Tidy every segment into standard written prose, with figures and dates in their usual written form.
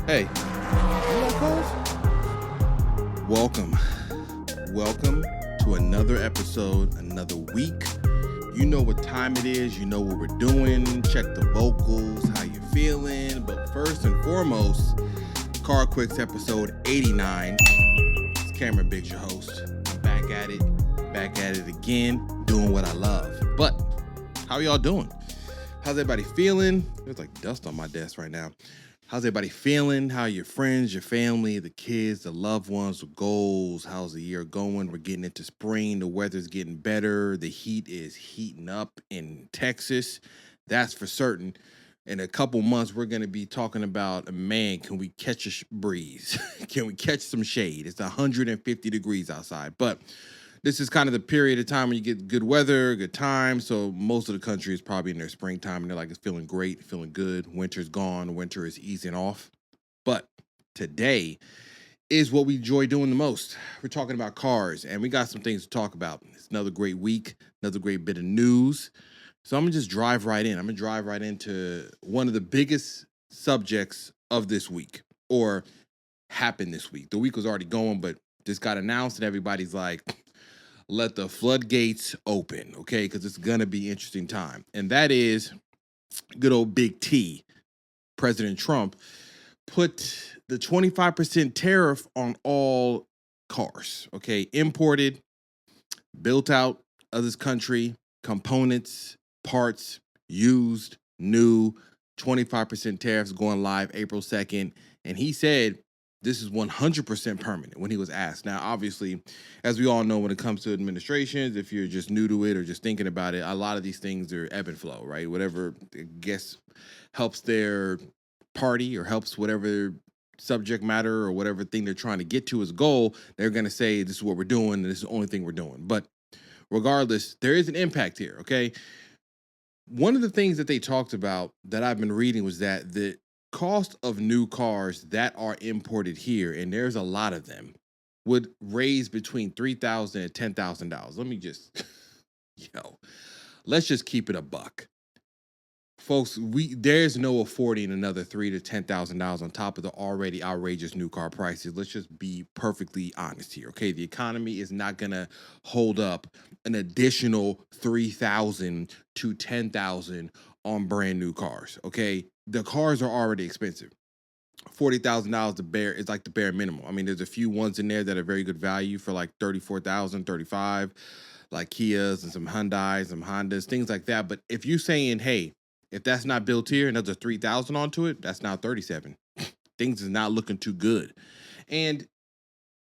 Hey, you like cars? Welcome to another episode, another week. You know what time it is. You know what we're doing. Check the vocals, how you feeling. But first and foremost, CarQuicks episode 89. It's Cameron Biggs, your host. I'm back at it again, doing what I love. But how y'all doing? How's everybody feeling? There's like dust on my desk right now. How's everybody feeling? How are your friends, your family, the kids, the loved ones, the goals? How's the year going? We're getting into spring. The weather's getting better. The heat is heating up in Texas. That's for certain. In a couple months, we're going to be talking about, man, can we catch a breeze? Can we catch some shade? It's 150 degrees outside. But this is kind of the period of time when you get good weather, good time. So most of the country is probably in their springtime and they're like, it's feeling great, feeling good. Winter's gone. Winter is easing off. But today is what we enjoy doing the most. We're talking about cars and we got some things to talk about. It's another great week, another great bit of news. So I'm going to just drive right in. I'm going to drive right into one of the biggest subjects of this week, or happened this week. The week was already going, but this got announced and everybody's like, let the floodgates open, okay? Because it's going to be interesting time. And that is good old Big T, President Trump, put the 25% tariff on all cars, okay? Imported, built out of this country, components, parts, used, new, 25% tariffs going live April 2nd. And he said this is 100% permanent when he was asked. Now, obviously, as we all know, when it comes to administrations, if you're just new to it or just thinking about it, a lot of these things are ebb and flow, right? Whatever, I guess, helps their party or helps whatever subject matter or whatever thing they're trying to get to as a goal, they're going to say, this is what we're doing, and this is the only thing we're doing. But regardless, there is an impact here, okay? One of the things that they talked about that I've been reading was that the cost of new cars that are imported here, and there's a lot of them, would raise between $3,000 and $10,000. Let me just, let's just keep it a buck. Folks, there's no affording another $3,000 to $10,000 on top of the already outrageous new car prices. Let's just be perfectly honest here, okay? The economy is not going to hold up an additional $3,000 to $10,000 on brand new cars, okay? The cars are already expensive. $40,000 is like the bare minimum. I mean, there's a few ones in there that are very good value for like $34,000, $35,000, like Kias and some Hyundais, some Hondas, things like that. But if you're saying, hey, if that's not built here, another $3,000 onto it, that's now $37,000. Things is not looking too good. And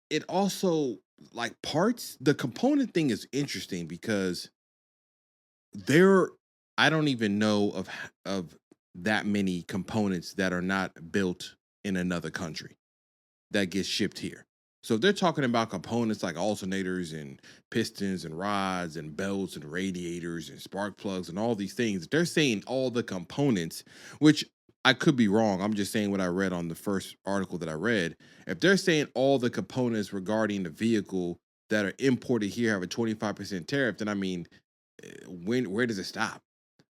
it also, like parts, the component thing is interesting because I don't even know of that many components that are not built in another country that get shipped here. So if they're talking about components like alternators and pistons and rods and belts and radiators and spark plugs and all these things, they're saying all the components, which I could be wrong. I'm just saying what I read on the first article that I read. If they're saying all the components regarding the vehicle that are imported here have a 25% tariff, then I mean, where does it stop?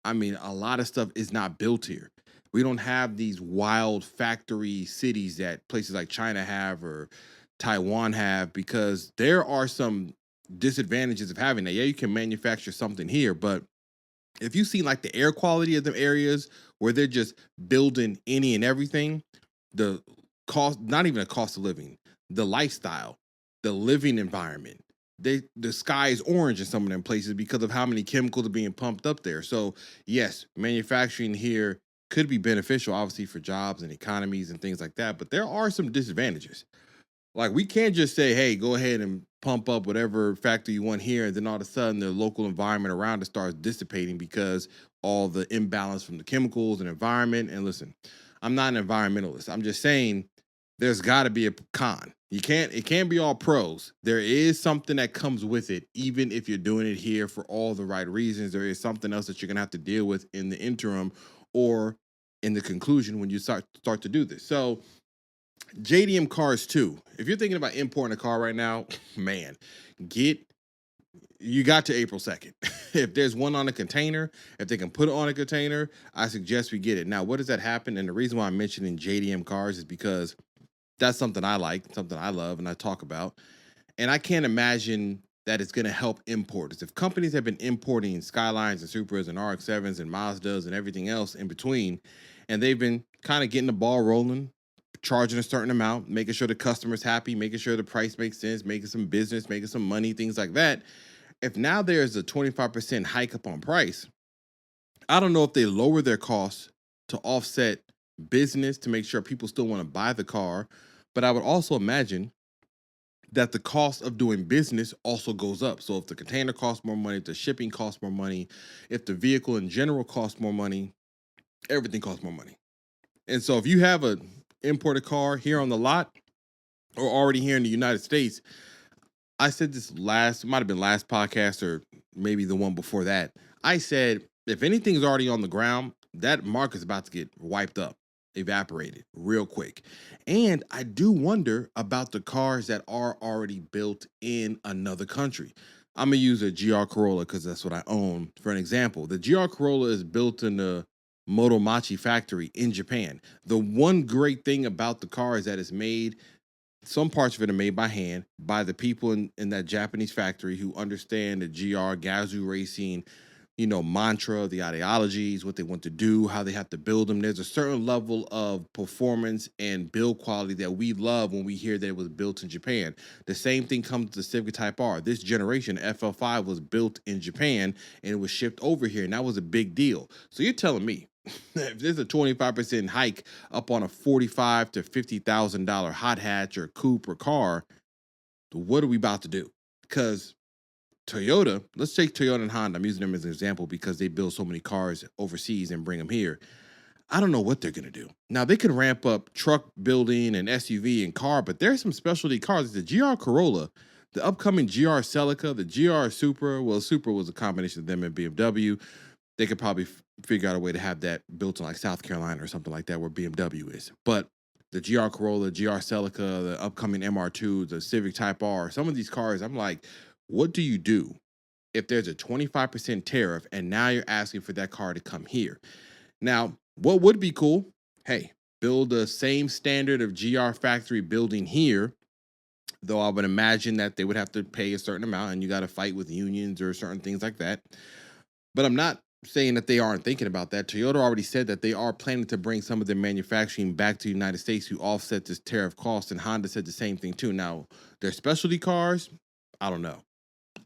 I mean, a lot of stuff is not built here. We don't have these wild factory cities that places like China have or Taiwan have, because there are some disadvantages of having that. Yeah, you can manufacture something here, but if you see like the air quality of the areas where they're just building any and everything, the cost, not even a cost of living, the lifestyle, the living environment, the sky is orange in some of them places because of how many chemicals are being pumped up there. So yes, manufacturing here could be beneficial, obviously, for jobs and economies and things like that. But there are some disadvantages. Like, we can't just say, hey, go ahead and pump up whatever factory you want here, and then all of a sudden the local environment around it starts dissipating because all the imbalance from the chemicals and environment. And listen, I'm not an environmentalist. I'm just saying there's got to be a con. It can't be all pros. There is something that comes with it, even if you're doing it here for all the right reasons. There is something else that you're going to have to deal with in the interim or in the conclusion when you start to do this. So JDM cars too. If you're thinking about importing a car right now, man, get you got to April 2nd. If there's one on a container, if they can put it on a container, I suggest we get it. Now, what does that happen? And the reason why I'm mentioning JDM cars is because that's something I like, something I love, and I talk about. And I can't imagine that it's going to help importers. If companies have been importing Skylines and Supras and RX-7s and Mazdas and everything else in between, and they've been kind of getting the ball rolling, charging a certain amount, making sure the customer's happy, making sure the price makes sense, making some business, making some money, things like that. If now there's a 25% hike up on price, I don't know if they lower their costs to offset business to make sure people still want to buy the car, but I would also imagine that the cost of doing business also goes up. So if the container costs more money, if the shipping costs more money, if the vehicle in general costs more money, everything costs more money. And so if you have a imported car here on the lot or already here in the United States, I said this might have been last podcast or maybe the one before that. I said, if anything's already on the ground, that market's about to get wiped up, evaporated real quick. And I do wonder about the cars that are already built in another country. I'm going to use a GR Corolla because that's what I own. For an example, the GR Corolla is built in the Motomachi factory in Japan. The one great thing about the car is that it's made, some parts of it are made by hand by the people in that Japanese factory who understand the GR Gazoo racing, mantra, the ideologies, what they want to do, how they have to build them. There's a certain level of performance and build quality that we love when we hear that it was built in Japan. The same thing comes to the Civic Type R. This generation, FL5, was built in Japan and it was shipped over here, and that was a big deal. So you're telling me if there's a 25% hike up on a $45,000 to $50,000 hot hatch or coupe or car, what are we about to do? Because Toyota, let's take Toyota and Honda. I'm using them as an example because they build so many cars overseas and bring them here. I don't know what they're going to do. Now, they can ramp up truck building and SUV and car, but there's some specialty cars. The GR Corolla, the upcoming GR Celica, the GR Supra. Well, Supra was a combination of them and BMW. They could probably figure out a way to have that built in like South Carolina or something like that where BMW is. But the GR Corolla, GR Celica, the upcoming MR2, the Civic Type R, some of these cars, I'm like, what do you do if there's a 25% tariff and now you're asking for that car to come here? Now, what would be cool? Hey, build the same standard of GR factory building here, though I would imagine that they would have to pay a certain amount and you got to fight with unions or certain things like that. But I'm not saying that they aren't thinking about that. Toyota already said that they are planning to bring some of their manufacturing back to the United States to offset this tariff cost, and Honda said the same thing too. Now, their specialty cars, I don't know.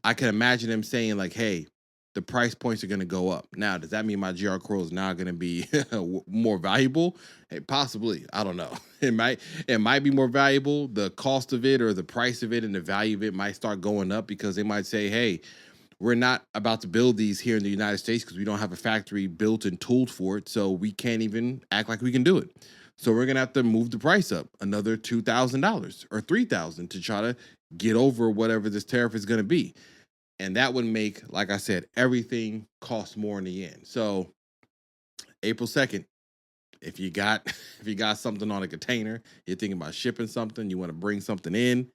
I can imagine them saying like, hey, the price points are going to go up. Now, does that mean my GR Corolla is now going to be more valuable? Hey, possibly. I don't know. It might be more valuable. The cost of it or the price of it and the value of it might start going up because they might say, hey, we're not about to build these here in the United States because we don't have a factory built and tooled for it, so we can't even act like we can do it. So we're going to have to move the price up another $2,000 or $3,000 to try to get over whatever this tariff is going to be. And that would make, like I said, everything cost more in the end. So April 2nd, if you got something on a container, you're thinking about shipping something, you want to bring something in,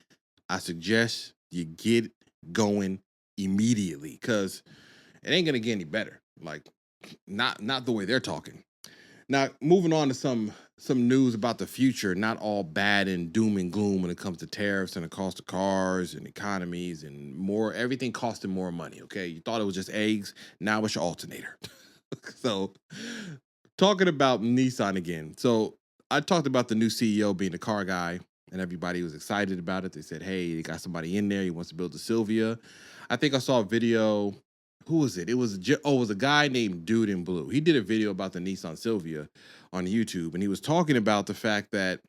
I suggest you get going immediately because it ain't gonna get any better. Like, not the way they're talking. Now, moving on to some news about the future, not all bad and doom and gloom when it comes to tariffs and the cost of cars and economies and more, everything costing more money. Okay, you thought it was just eggs, now it's your alternator. So, talking about Nissan again. So, I talked about the new CEO being the car guy, and everybody was excited about it. They said, hey, they got somebody in there. He wants to build a Sylvia. I think I saw a video. Who was it? It was a guy named Dude in Blue. He did a video about the Nissan Sylvia on YouTube, and he was talking about the fact that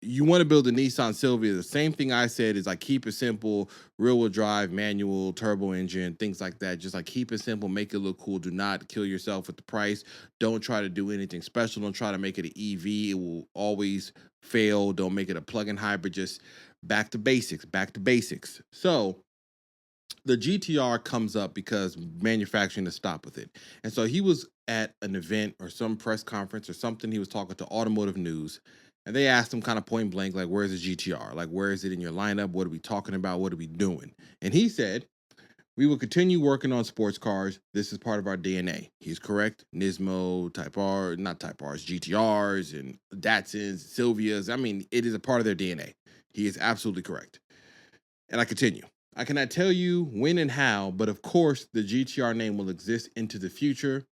you want to build a Nissan Sylvia. The same thing I said is like keep it simple, rear-wheel drive, manual, turbo engine, things like that. Just like keep it simple, make it look cool. Do not kill yourself with the price. Don't try to do anything special. Don't try to make it an EV. It will always fail. Don't make it a plug-in hybrid. Just back to basics, So the GTR comes up because manufacturing has stopped with it. And so he was at an event or some press conference or something. He was talking to Automotive News, and they asked him kind of point blank, like, where's the GTR? Like, where is it in your lineup? What are we talking about? What are we doing? And he said, We will continue working on sports cars. This is part of our DNA. He's correct. Nismo, Type R, not Type Rs, GTRs and Datsuns, Silvias. I mean, it is a part of their DNA. He is absolutely correct. And I continue. I cannot tell you when and how, but of course, the GTR name will exist into the future.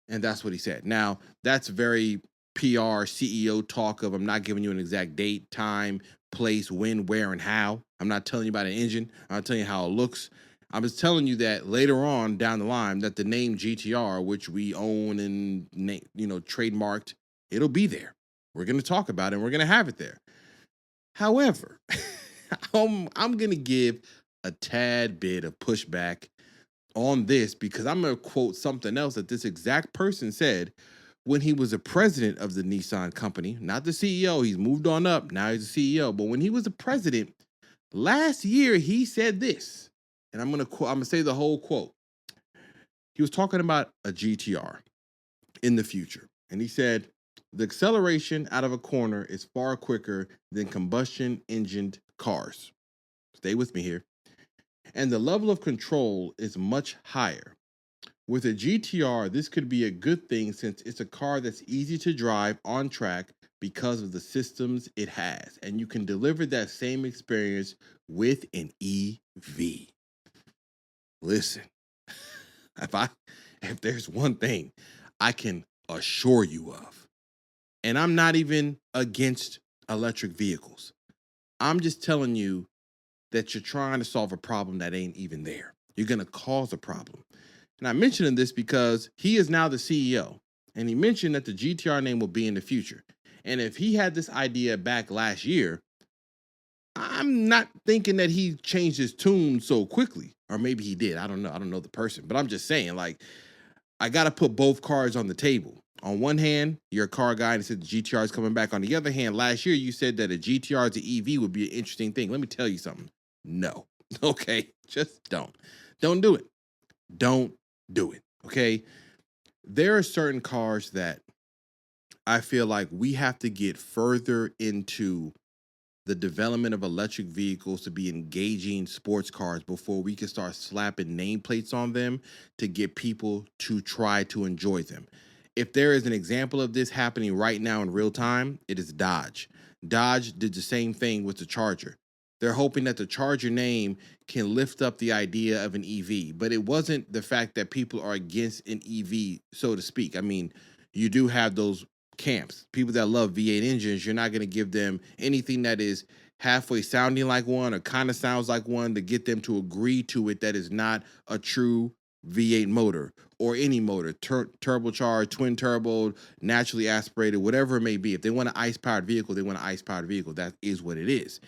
And that's what he said. Now, that's very PR, CEO talk of I'm not giving you an exact date, time, place, when, where, and how. I'm not telling you about an engine. I'm not telling you how it looks. I'm just telling you that later on down the line that the name GTR, which we own and trademarked, it'll be there. We're going to talk about it and we're going to have it there. However, I'm going to give a tad bit of pushback on this because I'm going to quote something else that this exact person said when he was the president of the Nissan company, not the CEO. He's moved on up. Now he's the CEO. But when he was the president last year, he said this, and I'm going to say the whole quote. He was talking about a GTR in the future. And he said, the acceleration out of a corner is far quicker than combustion engined cars. Stay with me here. And the level of control is much higher. With a GTR, this could be a good thing since it's a car that's easy to drive on track because of the systems it has. And you can deliver that same experience with an EV. Listen, if there's one thing I can assure you of, and I'm not even against electric vehicles, I'm just telling you that you're trying to solve a problem that ain't even there. You're going to cause a problem. And I'm mentioning this because he is now the CEO, and he mentioned that the GTR name will be in the future. And if he had this idea back last year, I'm not thinking that he changed his tune so quickly. Or maybe he did. I don't know. I don't know the person. But I'm just saying, I got to put both cards on the table. On one hand, you're a car guy and said the GTR is coming back. On the other hand, last year you said that a GTR as an EV would be an interesting thing. Let me tell you something. No. Okay? Just don't. Don't do it. Don't do it. Okay? There are certain cars that I feel like we have to get further into the development of electric vehicles to be engaging sports cars before we can start slapping nameplates on them to get people to try to enjoy them. If there is an example of this happening right now in real time, it is Dodge. Dodge did the same thing with the Charger. They're hoping that the Charger name can lift up the idea of an EV, but it wasn't the fact that people are against an EV, so to speak. I mean, you do have those camps, people that love V8 engines. You're not going to give them anything that is halfway sounding like one or kind of sounds like one to get them to agree to it that is not a true V8 motor or any motor, turbocharged, twin turbo, naturally aspirated, whatever it may be. If they want an ice-powered vehicle, they want an ice-powered vehicle. That is what it is.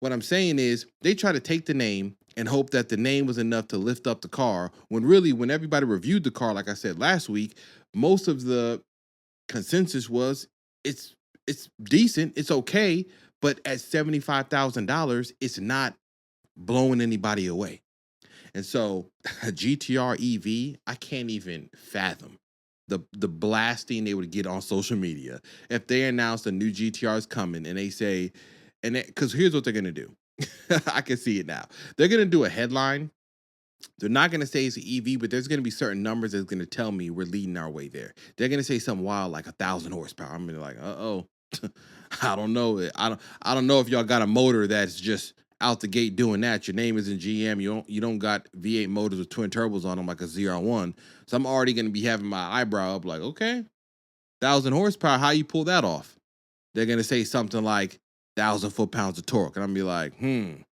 What I'm saying is they try to take the name and hope that the name was enough to lift up the car when really, when everybody reviewed the car, like I said last week, most of the consensus was it's decent, it's okay, but at $75,000, it's not blowing anybody away. And so a GTR EV, I can't even fathom the blasting they would get on social media if they announced a new GTR is coming and they say, because here's what they're gonna do. I can see it now. They're gonna do a headline. They're not going to say it's an EV, but there's going to be certain numbers that's going to tell me we're leading our way there. They're going to say something wild like 1,000 horsepower. I'm going to be like, I don't know. I don't know if y'all got a motor that's just out the gate doing that. Your name is in GM. You don't got V8 motors with twin turbos on them like a ZR1. So I'm already going to be having my eyebrow up like, okay, 1,000 horsepower. How you pull that off? They're going to say something like 1,000 foot-pounds of torque. And I'm going to be like,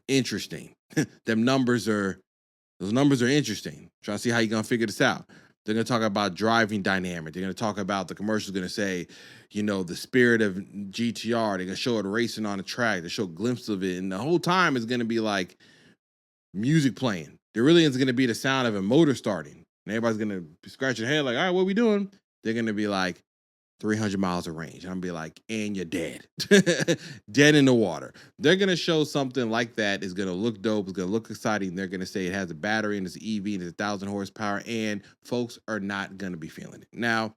interesting. Those numbers are interesting. Trying to see how you're going to figure this out. They're going to talk about driving dynamic. They're going to talk about the commercial's going to say, the spirit of GTR. They're going to show it racing on the track. They show glimpses of it. And the whole time is going to be like music playing. There really is going to be the sound of a motor starting. And everybody's going to be scratching their head like, all right, what are we doing? They're going to be like, 300 miles of range. I'm going to be like, and you're dead. Dead in the water. They're going to show something like that. It's going to look dope. It's going to look exciting. They're going to say it has a battery and it's an EV and it's 1,000 horsepower. And folks are not going to be feeling it. Now,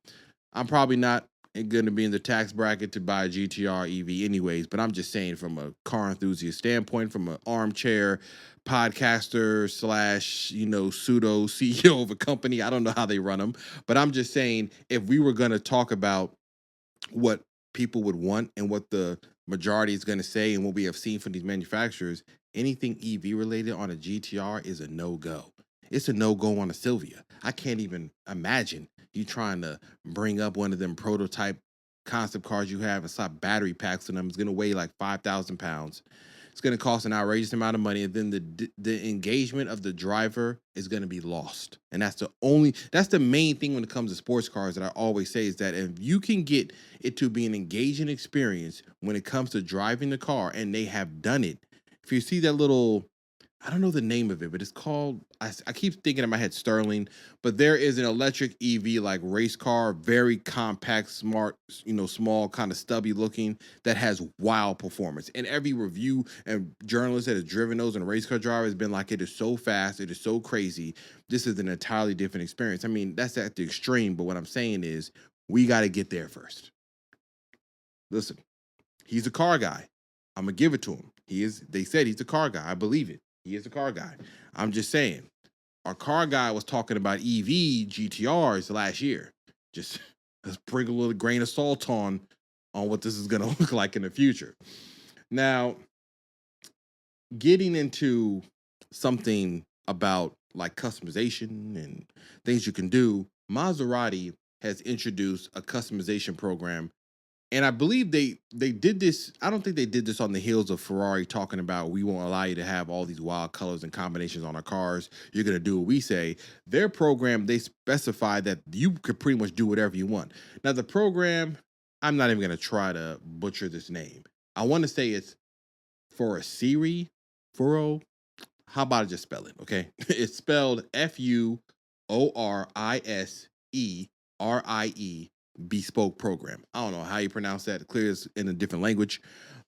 I'm probably not going to be in the tax bracket to buy a GTR EV anyways, but I'm just saying from a car enthusiast standpoint, from an armchair podcaster slash, pseudo CEO of a company. I don't know how they run them, but I'm just saying if we were going to talk about what people would want and what the majority is going to say and what we have seen from these manufacturers, anything EV related on a GTR is a no-go. It's a no-go on a Sylvia. I can't even imagine you trying to bring up one of them prototype concept cars you have and slap battery packs in them. It's going to weigh like 5,000 pounds. It's going to cost an outrageous amount of money, and then the engagement of the driver is going to be lost. And that's the main thing when it comes to sports cars that I always say is that if you can get it to be an engaging experience when it comes to driving the car, and they have done it. If you see that little, I don't know the name of it, but it's called, I keep thinking in my head Sterling, but there is an electric EV like race car, very compact, smart, small, kind of stubby looking, that has wild performance. And every review and journalist that has driven those and race car driver has been like, it is so fast, it is so crazy. This is an entirely different experience. I mean, that's at the extreme, but what I'm saying is we got to get there first. Listen, he's a car guy. I'm going to give it to him. They said he's a car guy. I believe it. He is a car guy. I'm just saying, our car guy was talking about EV GTRs last year. Just let's bring a little grain of salt on what this is going to look like in the future. Now, getting into something about like customization and things you can do, Maserati has introduced a customization program. And I believe they did this. I don't think they did this on the heels of Ferrari talking about we won't allow you to have all these wild colors and combinations on our cars. You're going to do what we say. Their program, they specify that you could pretty much do whatever you want. Now, the program, I'm not even going to try to butcher this name. I want to say it's Furo. How about I just spell it, okay? It's spelled FUORISERIE. Bespoke program. I don't know how you pronounce that. Clear it's in a different language.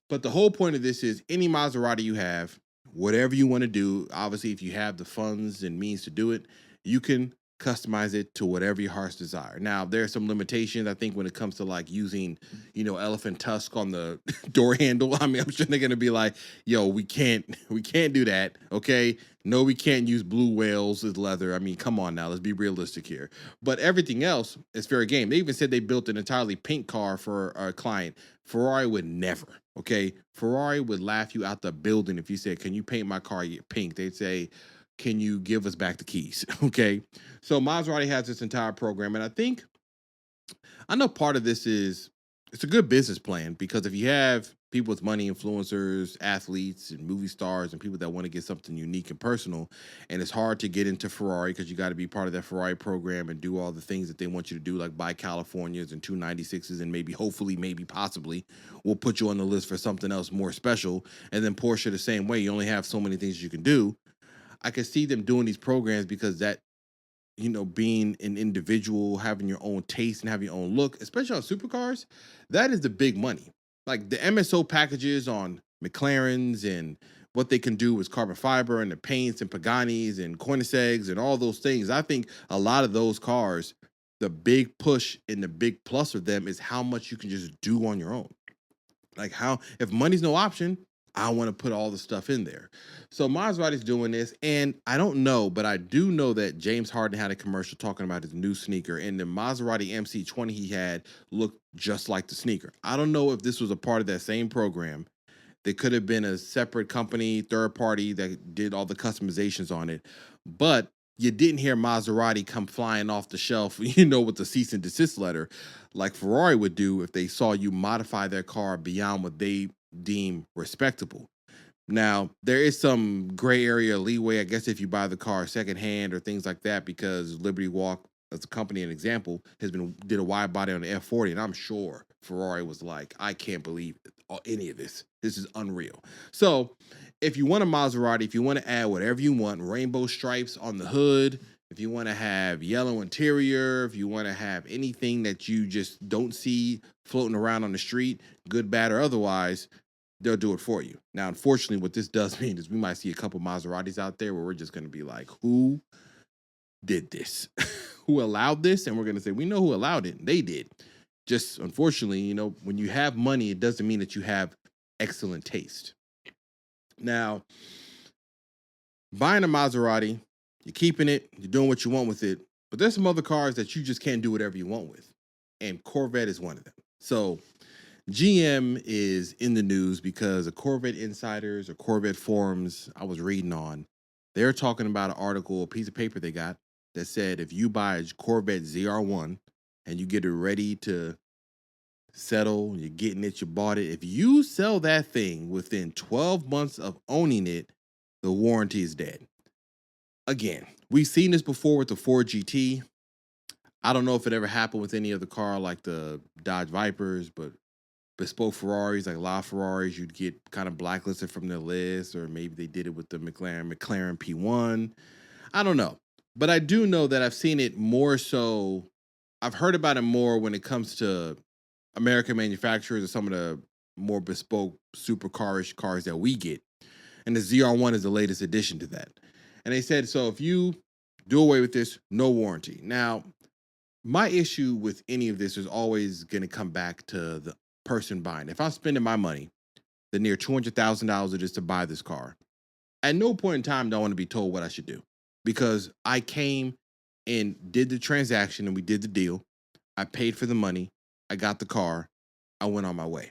But the whole point of this is any Maserati you have, whatever you want to do, obviously if you have the funds and means to do it, you can customize it to whatever your heart's desire. Now, there are some limitations, I think, when it comes to like using, elephant tusk on the door handle. I mean, I'm sure they're going to be like, yo, we can't do that. Okay. No, we can't use blue whales as leather. I mean, come on now, let's be realistic here. But everything else is fair game. They even said they built an entirely pink car for a client. Ferrari would never, okay? Ferrari would laugh you out the building if you said, can you paint my car pink? They'd say, can you give us back the keys? Okay. So Maserati has this entire program. And I know part of this is, it's a good business plan because if you have people with money, influencers, athletes, and movie stars, and people that want to get something unique and personal, and it's hard to get into Ferrari because you got to be part of that Ferrari program and do all the things that they want you to do, like buy Californias and 296s, and maybe, hopefully, maybe, possibly, we'll put you on the list for something else more special. And then Porsche the same way. You only have so many things you can do. I could see them doing these programs because that, being an individual, having your own taste and having your own look, especially on supercars, that is the big money. Like the MSO packages on McLarens and what they can do with carbon fiber and the paints and Paganis and Koenigseggs and all those things. I think a lot of those cars, the big push and the big plus of them is how much you can just do on your own. Like if money's no option, I want to put all the stuff in there. So Maserati's doing this, and I don't know, but I do know that James Harden had a commercial talking about his new sneaker, and the Maserati MC20 he had looked just like the sneaker. I don't know if this was a part of that same program. They could have been a separate company, third party that did all the customizations on it, but you didn't hear Maserati come flying off the shelf, with the cease and desist letter like Ferrari would do if they saw you modify their car beyond what they deem respectable. Now, there is some gray area leeway, I guess, if you buy the car secondhand or things like that, because Liberty Walk, as a company, an example, did a wide body on the F40, and I'm sure Ferrari was like, I can't believe any of this. This is unreal. So, if you want a Maserati, if you want to add whatever you want, rainbow stripes on the hood, if you want to have yellow interior, if you want to have anything that you just don't see floating around on the street, good, bad, or otherwise, they'll do it for you. Now, unfortunately, what this does mean is we might see a couple Maseratis out there where we're just going to be like, who did this? Who allowed this? And we're going to say, we know who allowed it. They did. Just unfortunately, you know, when you have money, it doesn't mean that you have excellent taste. Now, buying a Maserati, you're keeping it, you're doing what you want with it, but there's some other cars that you just can't do whatever you want with. And Corvette is one of them. So GM is in the news because the Corvette insiders or Corvette forums I was reading on, they're talking about an article, a piece of paper they got that said if you buy a Corvette ZR1 and you get it ready to settle, you're getting it, you bought it, if you sell that thing within 12 months of owning it, the warranty is dead. Again, we've seen this before with the Ford GT. I don't know if it ever happened with any other car like the Dodge Vipers, but Bespoke Ferraris, like La Ferraris, you'd get kind of blacklisted from their list, or maybe they did it with the McLaren P1. I don't know. But I do know that I've seen it more so. I've heard about it more when it comes to American manufacturers or some of the more bespoke supercarish cars that we get. And the ZR1 is the latest addition to that. And they said, so if you do away with this, no warranty. Now, my issue with any of this is always going to come back to the person buying. If I'm spending my money, the near $200,000 just to buy this car, at no point in time do I want to be told what I should do, because I came and did the transaction and we did the deal. I paid for the money. I got the car. I went on my way.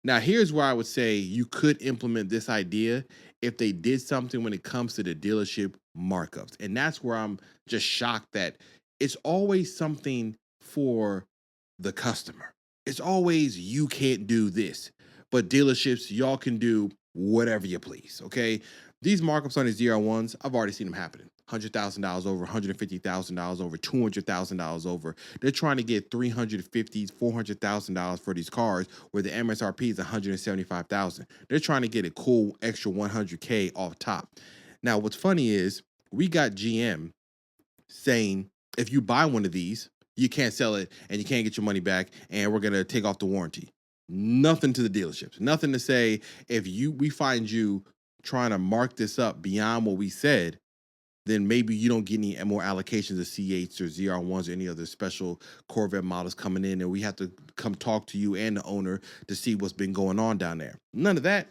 Now, here's where I would say you could implement this idea if they did something when it comes to the dealership markups. And that's where I'm just shocked that it's always something for the customer. It's always, you can't do this, but dealerships, y'all can do whatever you please, okay? These markups on these ZR1s, I've already seen them happening. $100,000 over, $150,000 over, $200,000 over. They're trying to get $350,000, $400,000 for these cars where the MSRP is $175,000. They're trying to get a cool extra $100K off top. Now, what's funny is we got GM saying if you buy one of these, you can't sell it and you can't get your money back, and we're gonna take off the warranty. Nothing to the dealerships. Nothing to say if we find you trying to mark this up beyond what we said, then maybe you don't get any more allocations of C8s or ZR1s or any other special Corvette models coming in, and we have to come talk to you and the owner to see what's been going on down there. None of that.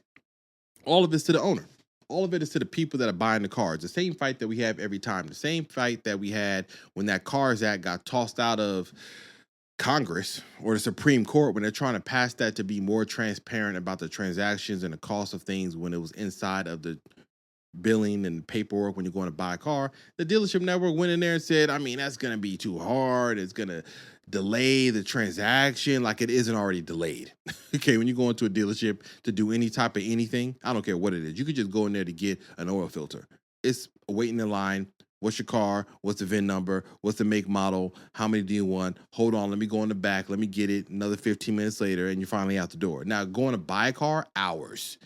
All of it's to the owner. All of it is to the people that are buying the cars. The same fight that we have every time. The same fight that we had when that CARS Act got tossed out of Congress or the Supreme Court, when they're trying to pass that to be more transparent about the transactions and the cost of things when it was inside of the billing and paperwork when you're going to buy a car. The dealership network went in there and said, I mean, that's going to be too hard. It's going to delay the transaction like it isn't already delayed. Okay, when you go into a dealership to do any type of anything, I don't care what it is. You could just go in there to get an oil filter. It's waiting in line. What's your car? What's the VIN number? What's the make model? How many do you want? Hold on, let me go in the back. Let me get it. Another 15 minutes later, and you're finally out the door. Now, going to buy a car, hours.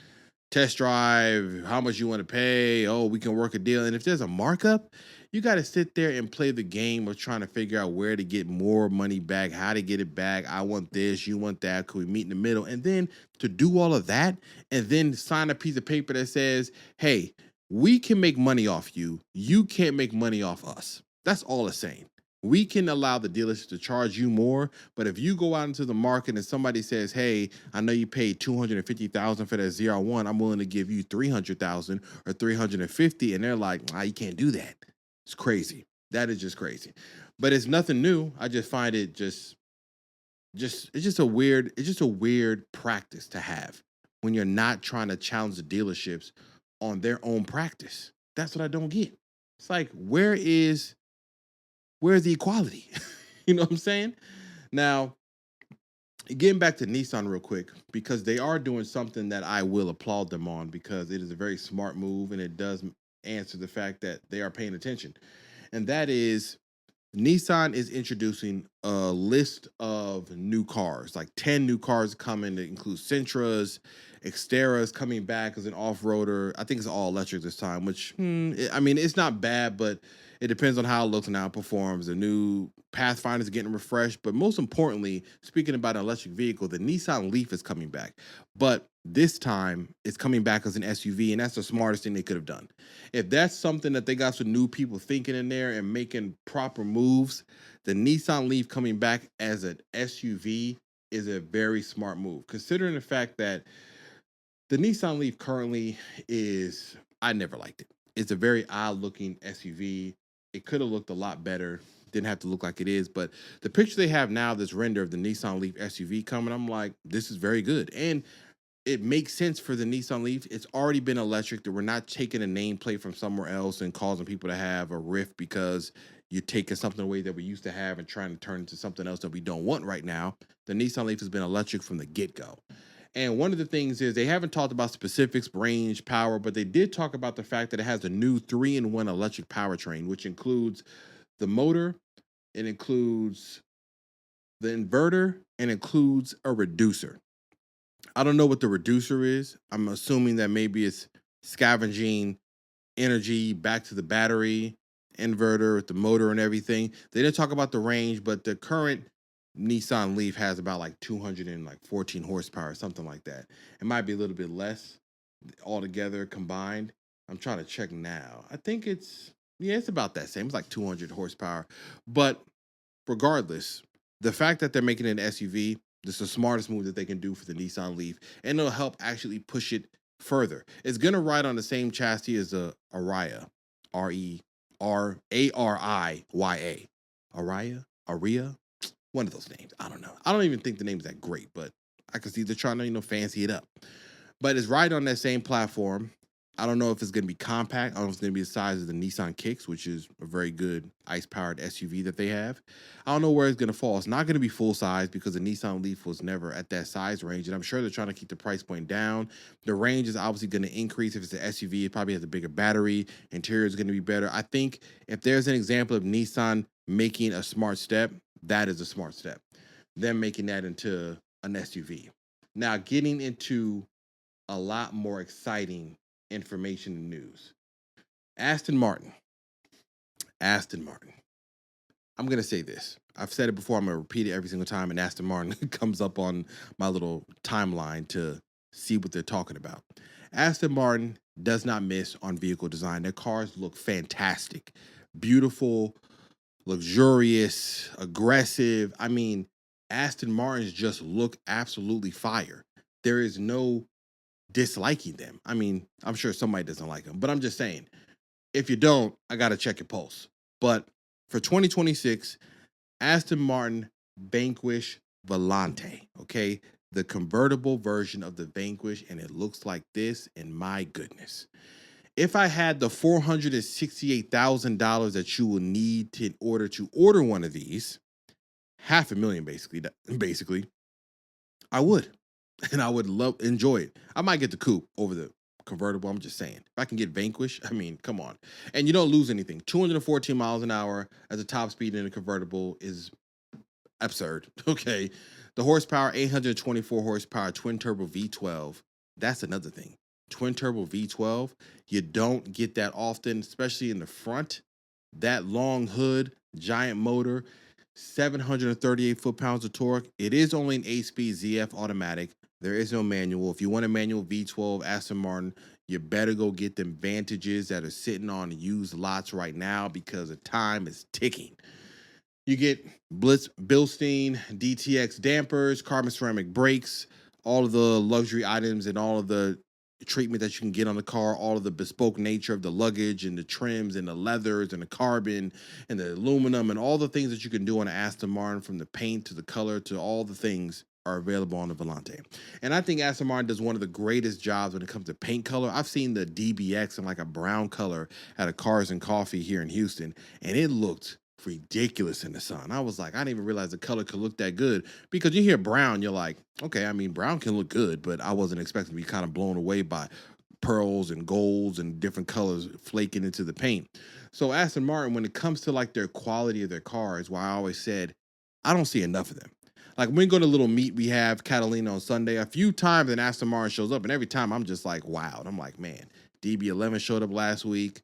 Test drive, how much you want to pay. Oh, we can work a deal. And if there's a markup, you got to sit there and play the game of trying to figure out where to get more money back, how to get it back. I want this, you want that. Could we meet in the middle? And then to do all of that and then sign a piece of paper that says, hey, we can make money off you. You can't make money off us. That's all it's saying. We can allow the dealers to charge you more, but if you go out into the market and somebody says, hey, I know you paid $250,000 for that ZR1, I'm willing to give you $300,000 or $350,000, and they're like, you can't do that. It's crazy. That is just crazy. But it's nothing new. I just find it it's just a weird practice to have when you're not trying to challenge the dealerships on their own practice. That's what I don't get. It's like, where's the equality? You know what I'm saying? Now, getting back to Nissan real quick, because they are doing something that I will applaud them on, because it is a very smart move and it does answer the fact that they are paying attention. And that is, Nissan is introducing a list of new cars, like 10 new cars coming that include Sentras, Xteras coming back as an off-roader. I think it's all electric this time, which, I mean, it's not bad, but it depends on how it looks and how it performs. The new Pathfinder is getting refreshed, but most importantly, speaking about an electric vehicle, the Nissan Leaf is coming back. But this time, it's coming back as an SUV, and that's the smartest thing they could have done. If that's something that they got some new people thinking in there and making proper moves the Nissan Leaf coming back as an SUV is a very smart move, considering the fact that the Nissan Leaf currently is, I never liked it. It's a very odd looking SUV. It could have looked a lot better. Didn't have to look like it is, but the picture they have now, this render of the Nissan Leaf SUV coming, I'm like, this is very good. And it makes sense for the Nissan Leaf. It's already been electric, that we're not taking a nameplate from somewhere else and causing people to have a rift because you're taking something away that we used to have and trying to turn into something else that we don't want right now. The Nissan Leaf has been electric from the get-go. And one of the things is they haven't talked about specifics, range, power, but they did talk about the fact that it has a new 3-in-1 electric powertrain, which includes the motor, it includes the inverter, and includes a reducer. I don't know what the reducer is. I'm assuming that maybe it's scavenging energy back to the battery, inverter with the motor and everything. They didn't talk about the range, but the current Nissan Leaf has about like 214 horsepower, something like that. It might be a little bit less altogether combined. I'm trying to check now. I think it's about that same. It's like 200 horsepower. But regardless, the fact that they're making it an SUV, this is the smartest move that they can do for the Nissan Leaf, and it'll help actually push it further. It's going to ride on the same chassis as the Ariya, Ariya, Ariya, one of those names. I don't know. I don't even think the name's that great, but I can see they're trying to, fancy it up. But it's right on that same platform. I don't know if it's going to be compact. I don't know if it's going to be the size of the Nissan Kicks, which is a very good ICE-powered SUV that they have. I don't know where it's going to fall. It's not going to be full size because the Nissan Leaf was never at that size range, and I'm sure they're trying to keep the price point down. The range is obviously going to increase. If it's an SUV, it probably has a bigger battery. Interior is going to be better. I think if there's an example of Nissan making a smart step, that is a smart step. Them making that into an SUV. Now, getting into a lot more exciting information and news. Aston Martin. I'm going to say this. I've said it before. I'm going to repeat it every single time. And Aston Martin comes up on my little timeline to see what they're talking about. Aston Martin does not miss on vehicle design. Their cars look fantastic, beautiful, luxurious, aggressive. I mean, Aston Martins just look absolutely fire. There is no disliking them. I mean, I'm sure somebody doesn't like them, but I'm just saying, if you don't, I got to check your pulse. But for 2026, Aston Martin Vanquish Volante, okay? The convertible version of the Vanquish, and it looks like this, and my goodness. If I had the $468,000 that you will need in order to order one of these, $500,000 basically, I would. And I would enjoy it. I might get the coupe over the convertible. I'm just saying. If I can get Vanquish, I mean, come on. And you don't lose anything. 214 miles an hour as a top speed in a convertible is absurd. Okay. The horsepower, 824 horsepower, twin turbo V12. That's another thing. Twin turbo V12. You don't get that often, especially in the front. That long hood, giant motor, 738 foot-pounds of torque. It is only an 8-speed ZF automatic. There is no manual. If you want a manual V12 Aston Martin, you better go get them Vantages that are sitting on used lots right now because the time is ticking. You get Bilstein DTX dampers, carbon ceramic brakes, all of the luxury items and all of the treatment that you can get on the car, all of the bespoke nature of the luggage and the trims and the leathers and the carbon and the aluminum and all the things that you can do on an Aston Martin, from the paint to the color to all the things, are available on the Volante. And I think Aston Martin does one of the greatest jobs when it comes to paint color. I've seen the DBX in like a brown color at a Cars and Coffee here in Houston, and it looked ridiculous in the sun. I was like, I didn't even realize the color could look that good, because you hear brown, you're like, okay, I mean, brown can look good, but I wasn't expecting to be kind of blown away by pearls and golds and different colors flaking into the paint. So Aston Martin, when it comes to like their quality of their cars, why I always said, I don't see enough of them. Like when we go to little meet we have, Catalina on Sunday, a few times an Aston Martin shows up, and every time I'm just like, wow. I'm like, man, DB11 showed up last week.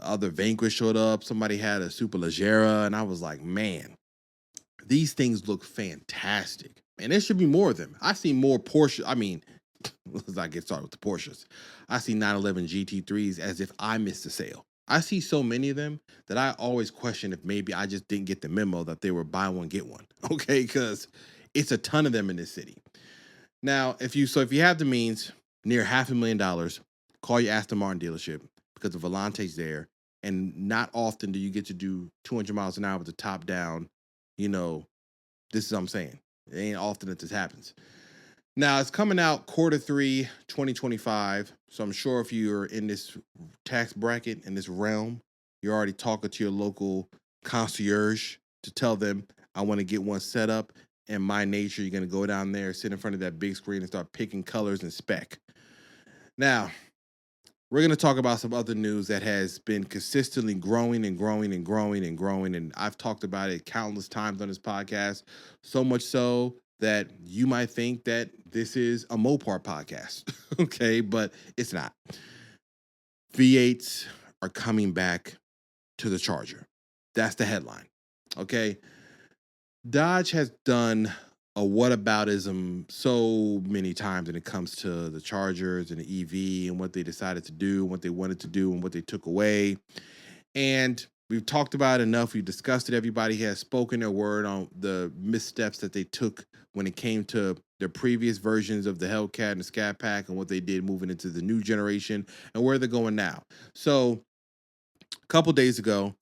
Other Vanquish showed up. Somebody had a Superleggera, and I was like, man, these things look fantastic. And there should be more of them. I see more Porsche. I mean, let's not get started with the Porsches. I see 911 GT3s as if I missed the sale. I see so many of them that I always question if maybe I just didn't get the memo that they were buy one get one. Okay, because it's a ton of them in this city. Now, if you have the means, near $500,000, call your Aston Martin dealership because the Volante's there, and not often do you get to do 200 miles an hour with the top down. You know, this is what I'm saying. It ain't often that this happens. Now, it's coming out Q3 2025. So I'm sure if you're in this tax bracket, in this realm, you're already talking to your local concierge to tell them, I want to get one set up. In my nature, you're going to go down there, sit in front of that big screen and start picking colors and spec. Now, we're going to talk about some other news that has been consistently growing and growing and growing and growing. And I've talked about it countless times on this podcast, so much so that you might think that this is a Mopar podcast. Okay, but it's not. V8s are coming back to the Charger. That's the headline. Okay. Dodge has done a whataboutism so many times when it comes to the Chargers and the EV and what they decided to do, what they wanted to do, and what they took away. And we've talked about it enough. We've discussed it. Everybody has spoken their word on the missteps that they took when it came to their previous versions of the Hellcat and the Scat Pack and what they did moving into the new generation and where they're going now. So a couple days ago,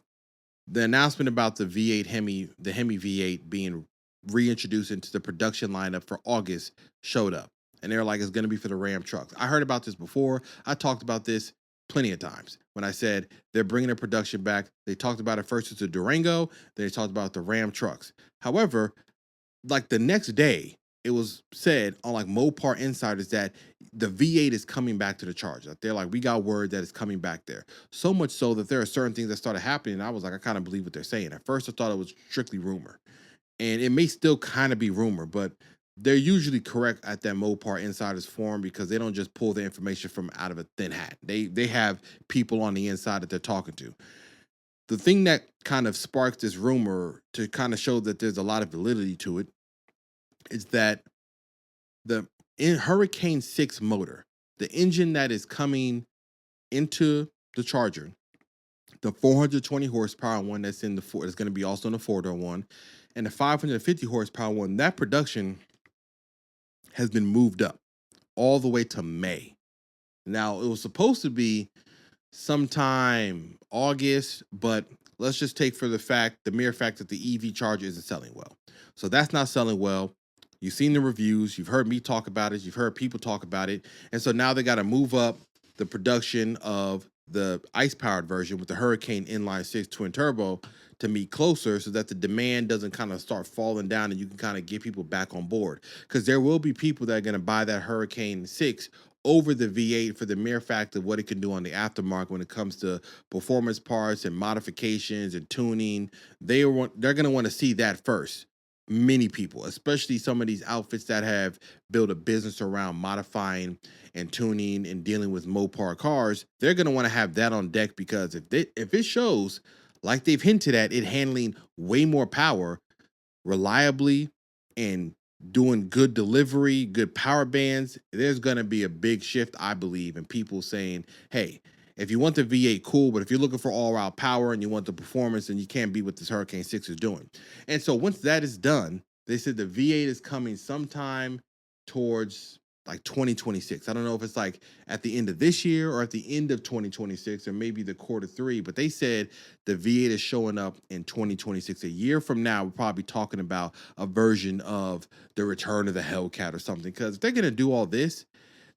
the announcement about the HEMI V8 being reintroduced into the production lineup for August showed up. And they're like, it's going to be for the Ram trucks. I heard about this before. I talked about this plenty of times when I said they're bringing their production back. They talked about it first as the Durango. Then they talked about the Ram trucks. However, like the next day, it was said on like Mopar Insiders that the V8 is coming back to the Charger. They're like, we got word that it's coming back there. So much so that there are certain things that started happening. And I was like, I kind of believe what they're saying. At first, I thought it was strictly rumor. And it may still kind of be rumor, but they're usually correct at that Mopar Insiders forum because they don't just pull the information from out of a thin hat. They have people on the inside that they're talking to. The thing that kind of sparks this rumor to kind of show that there's a lot of validity to it is that the Hurricane 6 motor, the engine that is coming into the Charger, the 420 horsepower one that's in the Ford, is going to be also in the 4-door one, and the 550 horsepower one, that production has been moved up all the way to May. Now, it was supposed to be sometime August, but let's just take for the mere fact that the EV Charger isn't selling well. So that's not selling well. You've seen the reviews. You've heard me talk about it. You've heard people talk about it. And so now they got to move up the production of the ICE-powered version with the Hurricane Inline 6 twin turbo to meet closer so that the demand doesn't kind of start falling down and you can kind of get people back on board. Because there will be people that are going to buy that Hurricane 6 over the V8 for the mere fact of what it can do on the aftermarket when it comes to performance parts and modifications and tuning. They're going to want to see that first. Many people, especially some of these outfits that have built a business around modifying and tuning and dealing with Mopar cars, they're going to want to have that on deck because if it shows, like they've hinted at, it handling way more power reliably and doing good delivery, good power bands, there's going to be a big shift, I believe, in people saying, hey, if you want the V8, cool, but if you're looking for all-out power and you want the performance, then you can't beat what this Hurricane 6 is doing. And so once that is done, they said the V8 is coming sometime towards like 2026. I don't know if it's like at the end of this year or at the end of 2026 or maybe the Q3, but they said the V8 is showing up in 2026. A year from now, we're probably talking about a version of the return of the Hellcat or something. Because if they're going to do all this,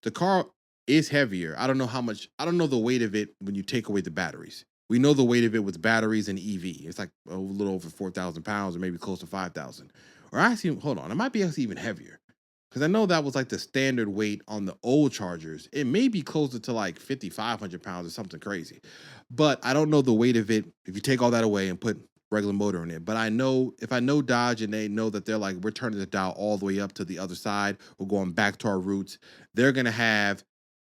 the car is heavier. I don't know the weight of it when you take away the batteries. We know the weight of it with batteries and EV. It's like a little over 4,000 pounds or maybe close to 5,000. Or actually, hold on, it might be actually even heavier. Because I know that was like the standard weight on the old Chargers. It may be closer to like 5,500 pounds or something crazy. But I don't know the weight of it if you take all that away and put regular motor in it. But I know if I know Dodge and they know that they're like, we're turning the dial all the way up to the other side, we're going back to our roots, they're going to have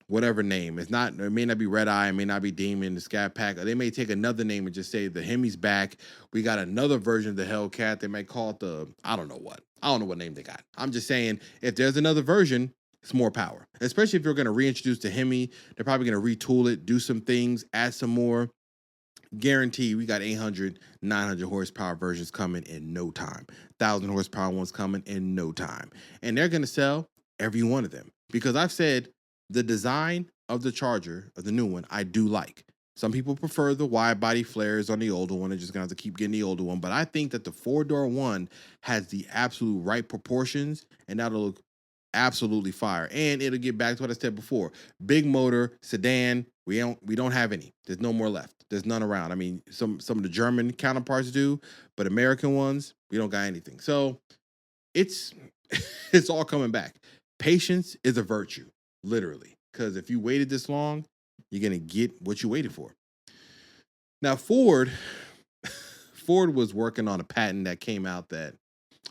whatever name. It may not be Red Eye, it may not be Demon, the Scat Pack. Or they may take another name and just say the HEMI's back. We got another version of the Hellcat. They might call it I don't know what name they got. I'm just saying, if there's another version, it's more power. Especially if you're going to reintroduce the HEMI, they're probably going to retool it, do some things, add some more Guarantee we got 800, 900 horsepower versions coming in no time. 1,000 horsepower ones coming in no time. And they're going to sell every one of them. Because I've said the design of the Charger, of the new one, I do like. Some people prefer the wide body flares on the older one. They're just going to have to keep getting the older one. But I think that the 4-door one has the absolute right proportions, and that'll look absolutely fire. And it'll get back to what I said before. Big motor, sedan, we don't have any. There's no more left. There's none around. I mean, some of the German counterparts do, but American ones, we don't got anything. So it's it's all coming back. Patience is a virtue, literally. Because if you waited this long, you're gonna get what you waited for. Now, Ford was working on a patent that came out that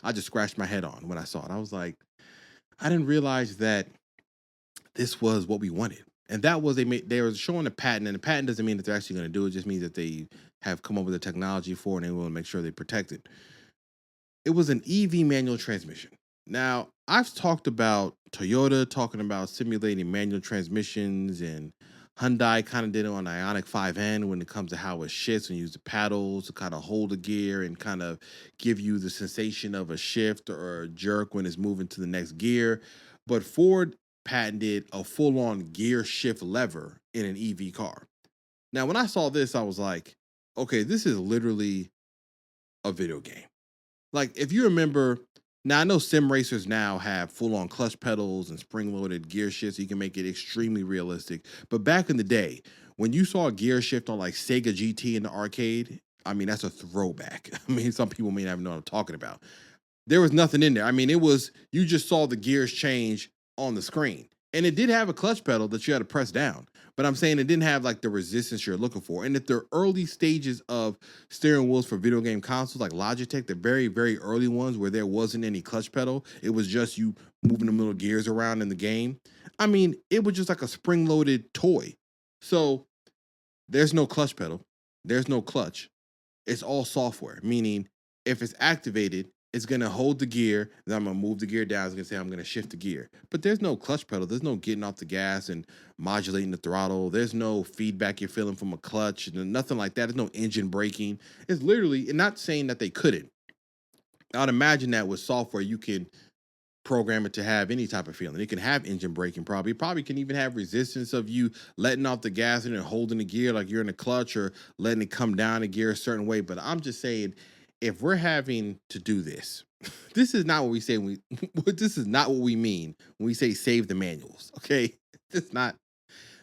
I just scratched my head on when I saw it. I was like, I didn't realize that this was what we wanted. And that was they were showing a patent, and the patent doesn't mean that they're actually going to do it. It just means that they have come up with the technology for it, and they want to make sure they protect it. It was an EV manual transmission. Now, I've talked about Toyota talking about simulating manual transmissions, and Hyundai kind of did it on the Ioniq 5N when it comes to how it shifts and use the paddles to kind of hold the gear and kind of give you the sensation of a shift or a jerk when it's moving to the next gear. But Ford patented a full-on gear shift lever in an EV car. Now, when I saw this, I was like, okay, this is literally a video game. Like, if you remember, now I know sim racers now have full-on clutch pedals and spring-loaded gear shifts, so you can make it extremely realistic. But back in the day, when you saw a gear shift on like Sega GT in the arcade, I mean, that's a throwback. I mean, some people may not even know what I'm talking about. There was nothing in there. I mean, it was, you just saw the gears change on the screen. And it did have a clutch pedal that you had to press down. But I'm saying it didn't have like the resistance you're looking for. And at the early stages of steering wheels for video game consoles like Logitech, the very, very early ones where there wasn't any clutch pedal, it was just you moving the little gears around in the game. I mean, it was just like a spring-loaded toy. So there's no clutch pedal. There's no clutch. It's all software, meaning if it's activated, it's going to hold the gear, then I'm going to move the gear down. It's going to say I'm going to shift the gear. But there's no clutch pedal. There's no getting off the gas and modulating the throttle. There's no feedback you're feeling from a clutch. Nothing like that. There's no engine braking. It's literally, and not saying that they couldn't. I'd imagine that with software, you can program it to have any type of feeling. It can have engine braking probably. It probably can even have resistance of you letting off the gas and then holding the gear like you're in a clutch or letting it come down a gear a certain way. But I'm just saying, if we're having to do this, this is not what we say. This is not what we mean when we say save the manuals. Okay,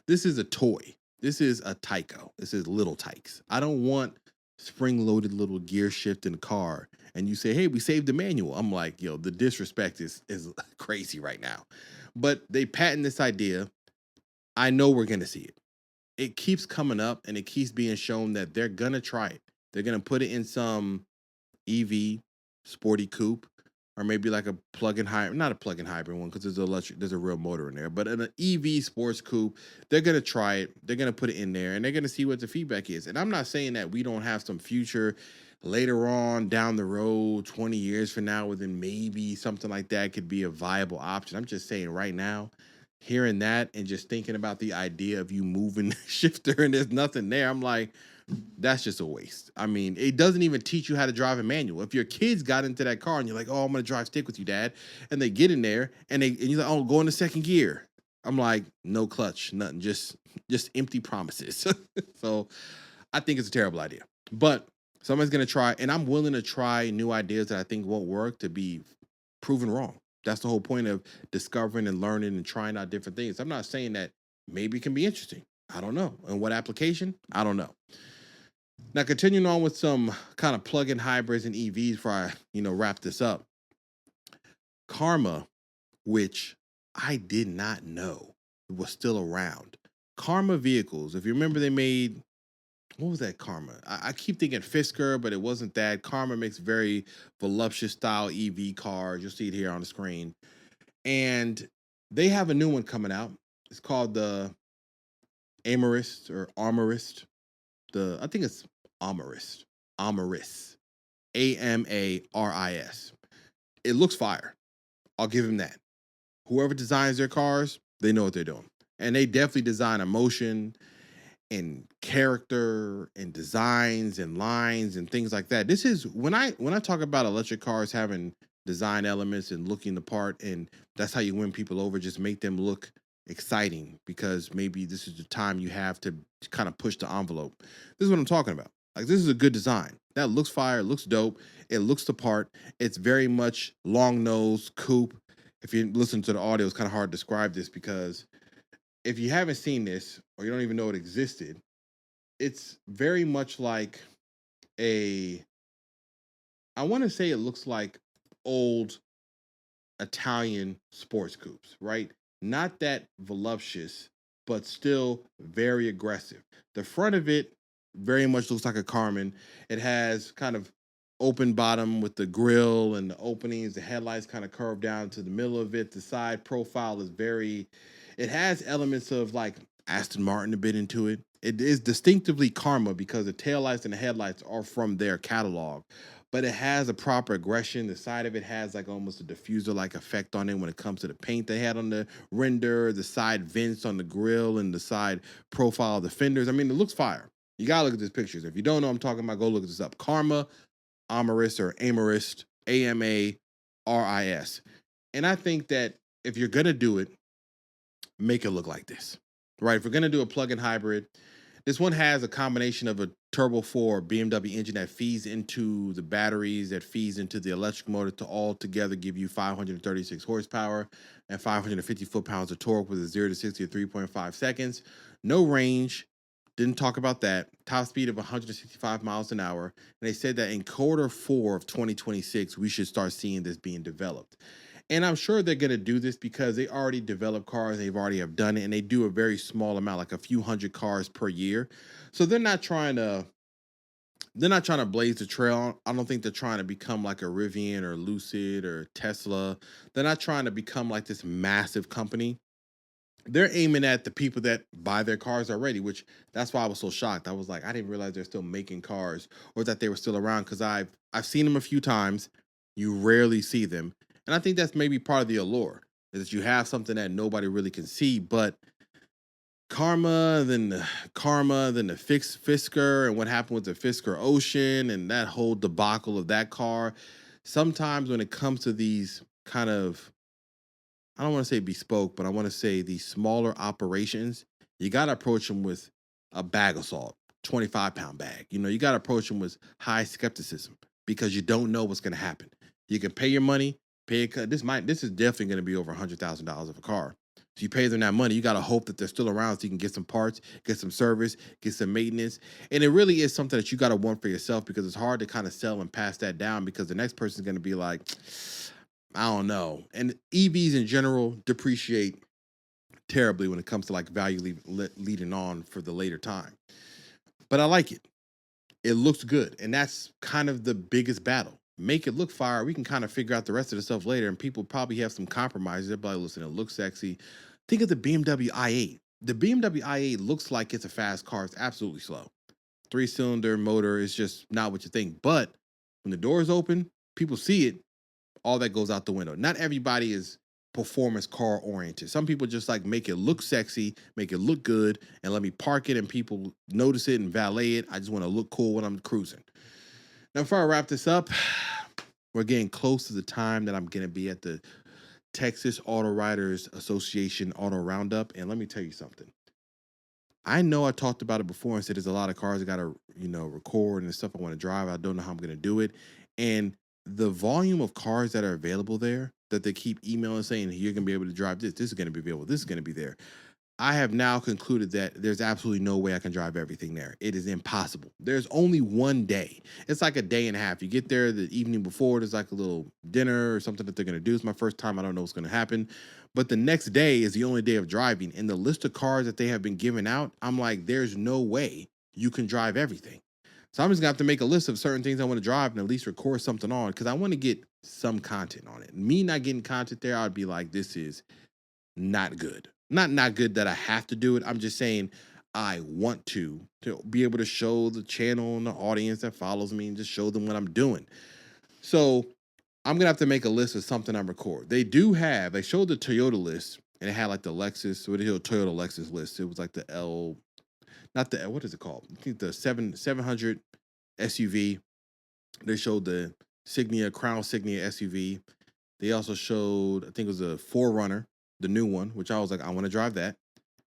This is a toy. This is a Tyco. This is little Tykes. I don't want spring-loaded little gear shift in the car. And you say, hey, we saved the manual. I'm like, yo, the disrespect is crazy right now. But they patent this idea. I know we're gonna see it. It keeps coming up, and it keeps being shown that they're gonna try it. They're gonna put it in some EV sporty coupe, or maybe like a plug-in hybrid, not a plug-in hybrid one because there's a real motor in there, but an EV sports coupe. They're gonna try it, they're gonna put it in there, and they're gonna see what the feedback is. And I'm not saying that we don't have some future later on down the road, 20 years from now, within maybe something like that could be a viable option. I'm just saying right now, hearing that and just thinking about the idea of you moving the shifter and there's nothing there, I'm like, that's just a waste. I mean, it doesn't even teach you how to drive a manual. If your kids got into that car and you're like, oh, I'm going to drive stick with you, Dad, and they get in there and you're like, oh, go into second gear. I'm like, no clutch, nothing, just empty promises. So I think it's a terrible idea. But somebody's going to try, and I'm willing to try new ideas that I think won't work to be proven wrong. That's the whole point of discovering and learning and trying out different things. I'm not saying that maybe it can be interesting. I don't know. And what application? I don't know. Now, continuing on with some kind of plug-in hybrids and EVs before I, wrap this up. Karma, which I did not know was still around. Karma vehicles. If you remember, they made, what was that Karma? I keep thinking Fisker, but it wasn't that. Karma makes very voluptuous style EV cars. You'll see it here on the screen. And they have a new one coming out. It's called the Amaris or Armorist. I think it's Amaris. Amaris. It looks fire. I'll give him that. Whoever designs their cars, they know what they're doing. And they definitely design emotion and character and designs and lines and things like that. This is when I talk about electric cars having design elements and looking the part, and that's how you win people over. Just make them look exciting, because maybe this is the time you have to kind of push the envelope. This is what I'm talking about. Like, this is a good design. That looks fire, looks dope. It looks the part. It's very much long nose coupe. If you listen to the audio, it's kind of hard to describe this, because if you haven't seen this or you don't even know it existed, it's very much like a, I want to say it looks like old Italian sports coupes, right? Not that voluptuous, but still very aggressive. The front of it very much looks like a Carmen. It has kind of open bottom with the grill and the openings. The headlights kind of curve down to the middle of it. The side profile is very, it has elements of like Aston Martin a bit into it. It is distinctively Karma because the taillights and the headlights are from their catalog, but it has a proper aggression. The side of it has like almost a diffuser like effect on it when it comes to the paint they had on the render, the side vents on the grill, and the side profile of the fenders. I mean, it looks fire. You gotta look at these pictures. If you don't know what I'm talking about, go look this up. Karma, Amaris, or Amaris, Amaris. And I think that if you're gonna do it, make it look like this, right? If we're gonna do a plug-in hybrid, this one has a combination of a turbo 4 BMW engine that feeds into the batteries, that feeds into the electric motor, to all together give you 536 horsepower and 550 foot-pounds of torque with a 0 to 60 of 3.5 seconds. No range. Didn't talk about that. Top speed of 165 miles an hour. And they said that in Q4 of 2026, we should start seeing this being developed. And I'm sure they're going to do this because they already develop cars. They've already have done it, and they do a very small amount, like a few hundred cars per year. So they're not trying to blaze the trail. I don't think they're trying to become like a Rivian or Lucid or Tesla. They're not trying to become like this massive company. They're aiming at the people that buy their cars already, which that's why I was so shocked. I was like, I didn't realize they're still making cars, or that they were still around, because I've seen them a few times. You rarely see them. And I think that's maybe part of the allure, is that you have something that nobody really can see. But Karma, then the Fisker, and what happened with the Fisker Ocean and that whole debacle of that car. Sometimes when it comes to these kind of, I don't want to say bespoke, but I want to say these smaller operations, you got to approach them with a bag of salt, 25-pound bag. You got to approach them with high skepticism, because you don't know what's going to happen. You can pay your money, this is definitely going to be over $100,000 of a car. So you pay them that money, you got to hope that they're still around so you can get some parts, get some service, get some maintenance. And it really is something that you got to want for yourself, because it's hard to kind of sell and pass that down, because the next person is going to be like, I don't know. And EVs in general depreciate terribly when it comes to like value leading on for the later time. But I like it. It looks good. And that's kind of the biggest battle. Make it look fire. We can kind of figure out the rest of the stuff later, and people probably have some compromises. They're like, listen, it looks sexy. Think of the BMW i8. The BMW i8 looks like it's a fast car. It's absolutely slow. 3-cylinder motor is just not what you think. But when the doors open, people see it, all that goes out the window. Not everybody is performance car oriented. Some people just like make it look sexy, make it look good, and let me park it and people notice it and valet it. I just want to look cool when I'm cruising. Now, before I wrap this up, we're getting close to the time that I'm going to be at the Texas Auto Writers Association Auto Roundup. And let me tell you something. I know I talked about it before and said there's a lot of cars I got to, record and stuff I want to drive. I don't know how I'm going to do it. And the volume of cars that are available there, that they keep emailing saying, you're going to be able to drive this is going to be available, this is going to be there. I have now concluded that there's absolutely no way I can drive everything there. It is impossible. There's only one day. It's like a day and a half. You get there the evening before, there's like a little dinner or something that they're going to do. It's my first time. I don't know what's going to happen. But the next day is the only day of driving. And the list of cars that they have been giving out, I'm like, there's no way you can drive everything. So I'm just going to have to make a list of certain things I want to drive and at least record something on, because I want to get some content on it. Me not getting content there, I'd be like, this is not good. Not good that I have to do it. I'm just saying I want to be able to show the channel and the audience that follows me and just show them what I'm doing. So I'm going to have to make a list of something I record. They showed the Toyota list, and it had like the Lexus, Toyota Lexus list. It was like the not the, what is it called? I think the 700 SUV. They showed the Crown Signia SUV. They also showed, I think it was a 4Runner, the new one, which I was like, I want to drive that.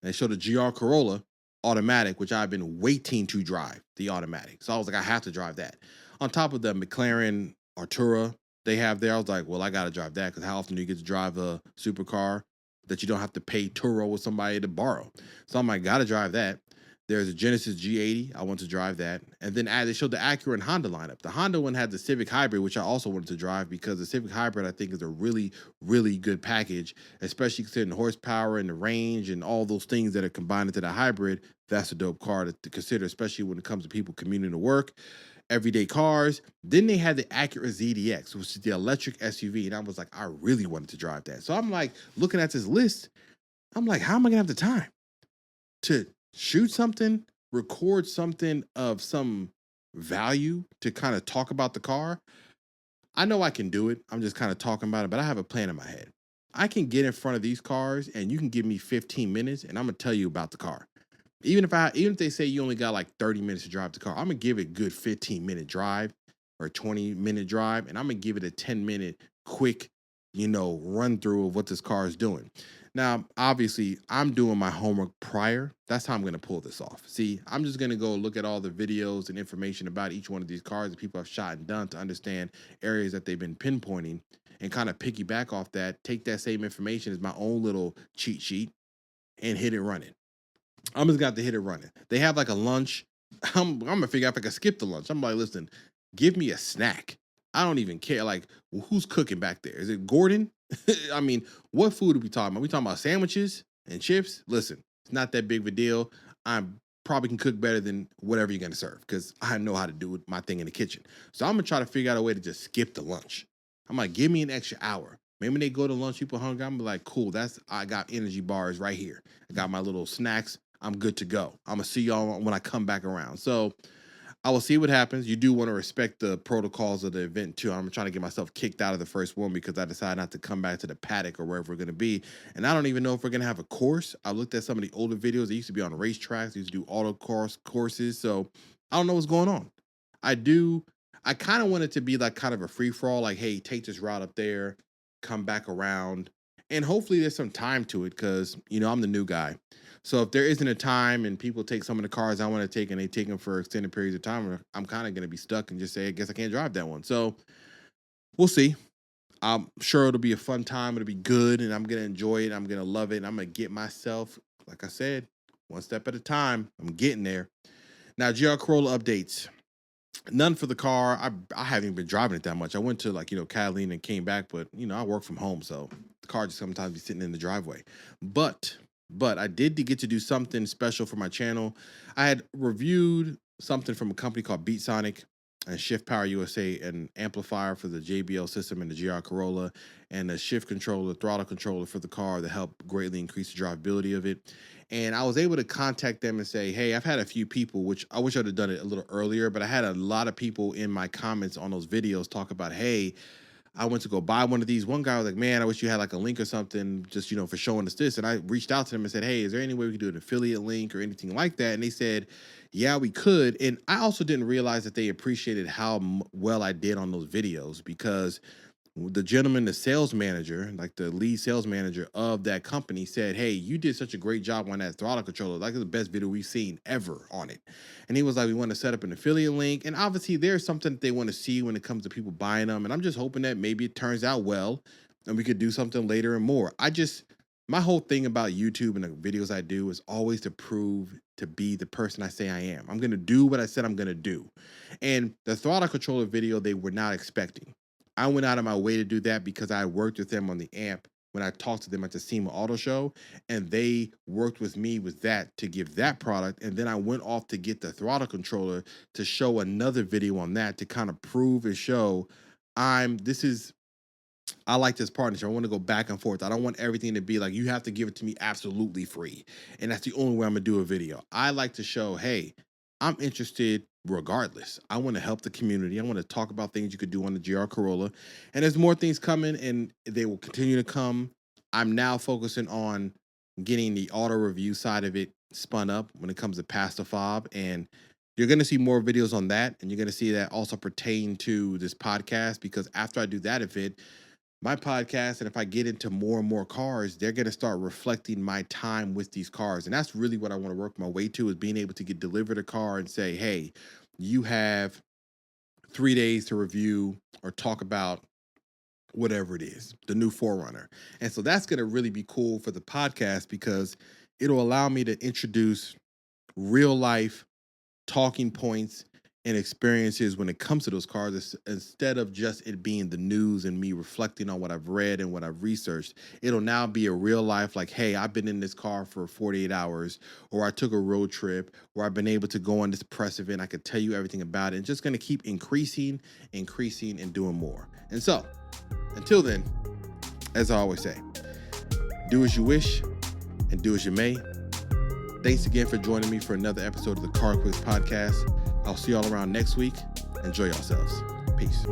And they showed a GR Corolla automatic, which I've been waiting to drive, the automatic. So I was like, I have to drive that. On top of the McLaren Artura they have there, I was like, well, I got to drive that, because how often do you get to drive a supercar that you don't have to pay Turo with somebody to borrow? So I'm like, got to drive that. There's a Genesis G80. I want to drive that. And then they showed the Acura and Honda lineup. The Honda one had the Civic Hybrid, which I also wanted to drive, because the Civic Hybrid, I think, is a really, really good package, especially considering the horsepower and the range and all those things that are combined into the hybrid. That's a dope car to consider, especially when it comes to people commuting to work, everyday cars. Then they had the Acura ZDX, which is the electric SUV. And I was like, I really wanted to drive that. So I'm like, looking at this list, I'm like, how am I going to have the time to shoot something, record something of some value to kind of talk about the car? I know I can do it. I'm just kind of talking about it, but I have a plan in my head. I can get in front of these cars and you can give me 15 minutes and I'm going to tell you about the car. Even if they say you only got like 30 minutes to drive the car, I'm going to give it a good 15-minute drive or 20-minute drive, and I'm going to give it a 10-minute quick, run through of what this car is doing. Now, obviously, I'm doing my homework prior. That's how I'm going to pull this off. See, I'm just going to go look at all the videos and information about each one of these cars that people have shot and done to understand areas that they've been pinpointing and kind of piggyback off that, take that same information as my own little cheat sheet and hit it running. I'm just got to hit it running. They have like a lunch. I'm going to figure out if I can skip the lunch. I'm like, listen, give me a snack. I don't even care. Like, who's cooking back there? Is it Gordon? I mean, what food are we talking about? We talking about sandwiches and chips? Listen, it's not that big of a deal. I probably can cook better than whatever you're going to serve, because I know how to do my thing in the kitchen. So I'm going to try to figure out a way to just skip the lunch. I'm like, give me an extra hour. Maybe when they go to lunch, people hungry, I'm like, cool, I got energy bars right here. I got my little snacks. I'm good to go. I'm going to see y'all when I come back around. So I will see what happens. You do want to respect the protocols of the event too. I'm trying to get myself kicked out of the first one because I decided not to come back to the paddock or wherever we're going to be. And I don't even know if we're going to have a course. I looked at some of the older videos. They used to be on racetracks. They used to do auto courses. So I don't know what's going on. I kind of want it to be like kind of a free for all. Like, hey, take this route up there, come back around. And hopefully there's some time to it, because, I'm the new guy. So if there isn't a time and people take some of the cars I want to take and they take them for extended periods of time, I'm kind of going to be stuck and just say, I guess I can't drive that one. So we'll see. I'm sure it'll be a fun time. It'll be good, and I'm going to enjoy it. I'm going to love it. And I'm going to get myself, like I said, one step at a time. I'm getting there. Now, GR Corolla updates. None for the car. I haven't even been driving it that much. I went to Catalina and came back, but I work from home, so the car just sometimes be sitting in the driveway. But I did get to do something special for my channel. I had reviewed something from a company called BeatSonic and Shift Power USA, an amplifier for the JBL system in the GR Corolla, and a shift controller, throttle controller for the car that helped greatly increase the drivability of it. And I was able to contact them and say, hey, I've had a few people, which I wish I'd have done it a little earlier, but I had a lot of people in my comments on those videos talk about, hey, I went to go buy one of these. One guy was like, man, I wish you had like a link or something just, for showing us this. And I reached out to them and said, hey, is there any way we could do an affiliate link or anything like that? And they said, yeah, we could. And I also didn't realize that they appreciated how well I did on those videos, because the gentleman, the sales manager, like the lead sales manager of that company, said, hey, you did such a great job on that throttle controller. Like, it's the best video we've seen ever on it. And he was like, we want to set up an affiliate link. And obviously there's something that they want to see when it comes to people buying them. And I'm just hoping that maybe it turns out well and we could do something later and more. My whole thing about YouTube and the videos I do is always to prove to be the person I say I am. I'm going to do what I said I'm going to do. And the throttle controller video, they were not expecting. I went out of my way to do that because I worked with them on the amp when I talked to them at the SEMA Auto Show, and they worked with me with that to give that product. And then I went off to get the throttle controller to show another video on that to kind of prove and show I like this partnership. I want to go back and forth. I don't want everything to be like, you have to give it to me absolutely free, and that's the only way I'm going to do a video. I like to show, hey, I'm interested regardless. I want to help the community. I want to talk about things you could do on the GR Corolla. And there's more things coming, and they will continue to come. I'm now focusing on getting the auto review side of it spun up when it comes to Pass the Fob. And you're going to see more videos on that. And you're going to see that also pertain to this podcast, because after I do that event, my podcast, and if I get into more and more cars, they're going to start reflecting my time with these cars. And that's really what I want to work my way to, is being able to get delivered a car and say, hey, you have 3 days to review or talk about whatever it is, the new 4Runner. And so that's going to really be cool for the podcast, because it'll allow me to introduce real life talking points and experiences when it comes to those cars, instead of just it being the news and me reflecting on what I've read and what I've researched. It'll now be a real life, like, hey, I've been in this car for 48 hours, or I took a road trip, or I've been able to go on this press event. I could tell you everything about it, and just going to keep increasing, and doing more. And so until then, as I always say, do as you wish and do as you may. Thanks again for joining me for another episode of the CarQuicks Podcast. I'll see y'all around next week. Enjoy yourselves. Peace.